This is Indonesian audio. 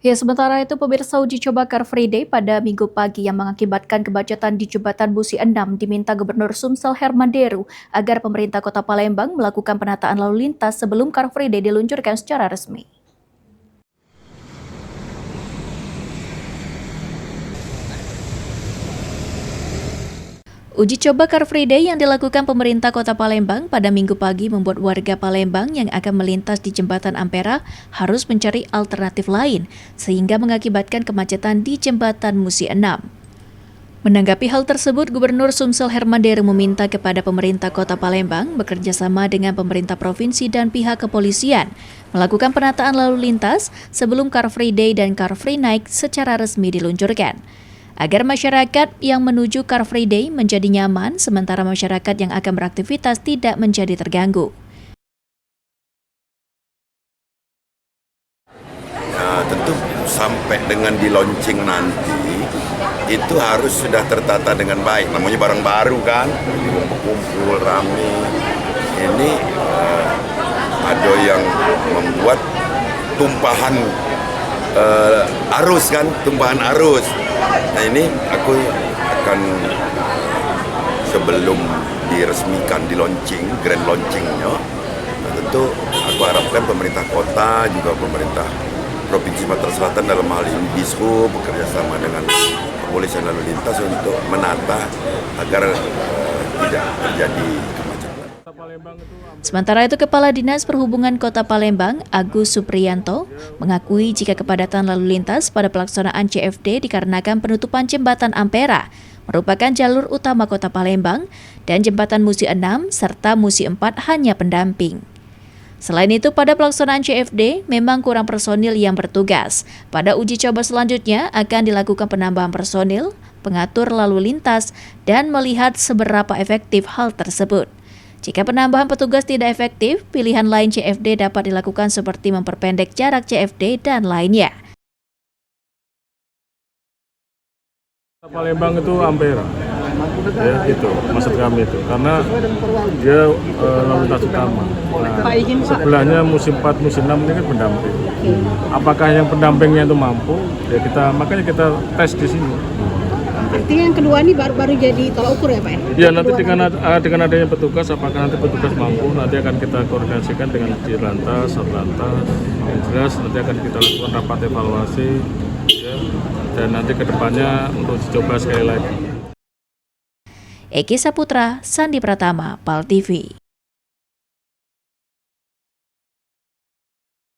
Ya, sementara itu pemirsa uji coba Car Free Day pada Minggu pagi yang mengakibatkan kemacetan di Jembatan Musi 6 diminta Gubernur Sumsel Herman Deru agar pemerintah Kota Palembang melakukan penataan lalu lintas sebelum Car Free Day diluncurkan secara resmi. Uji coba Car Free Day yang dilakukan pemerintah Kota Palembang pada Minggu pagi membuat warga Palembang yang akan melintas di Jembatan Ampera harus mencari alternatif lain, sehingga mengakibatkan kemacetan di Jembatan Musi 6. Menanggapi hal tersebut, Gubernur Sumsel Herman Deru meminta kepada pemerintah Kota Palembang bekerja sama dengan pemerintah provinsi dan pihak kepolisian melakukan penataan lalu lintas sebelum Car Free Day dan Car Free Night secara resmi diluncurkan, agar masyarakat yang menuju Car Free Day menjadi nyaman, sementara masyarakat yang akan beraktivitas tidak menjadi terganggu. Tentu sampai dengan di launching nanti itu harus sudah tertata dengan baik. Namanya barang baru kan, kumpul rame. Ini ada yang membuat tumpahan arus kan, tumpahan arus. Nah ini aku akan sebelum diresmikan di launching, grand launchingnya, tentu aku harapkan pemerintah kota juga pemerintah Provinsi Sumatera Selatan dalam hal ini Dishub bekerja sama dengan kepolisian lalu lintas untuk menata agar tidak terjadi kemacetan. Sementara itu, Kepala Dinas Perhubungan Kota Palembang, Agus Supriyanto, mengakui jika kepadatan lalu lintas pada pelaksanaan CFD dikarenakan penutupan Jembatan Ampera, merupakan jalur utama Kota Palembang, dan Jembatan Musi 6 serta Musi 4 hanya pendamping. Selain itu, pada pelaksanaan CFD memang kurang personil yang bertugas. Pada uji coba selanjutnya akan dilakukan penambahan personil, pengatur lalu lintas, dan melihat seberapa efektif hal tersebut. Jika penambahan petugas tidak efektif, pilihan lain CFD dapat dilakukan seperti memperpendek jarak CFD dan lainnya. Palembang itu Ampera, ya itu maksud kami itu, karena dia lalu lintas utama. Nah, sebelahnya musim 4, musim 6 ini kan pendamping. Apakah yang pendampingnya itu mampu? Ya makanya kita tes di sini. Artinya yang kedua ini baru jadi tolak ukur ya Pak? Ya nanti dengan adanya petugas, apakah nanti petugas mampu, nanti akan kita koordinasikan dengan Dirlantas, Satlantas. Yang jelas nanti akan kita lakukan rapat evaluasi, ya, dan nanti kedepannya untuk dicoba sekali lagi. Eki Saputra, Sandi Pratama, PAL TV.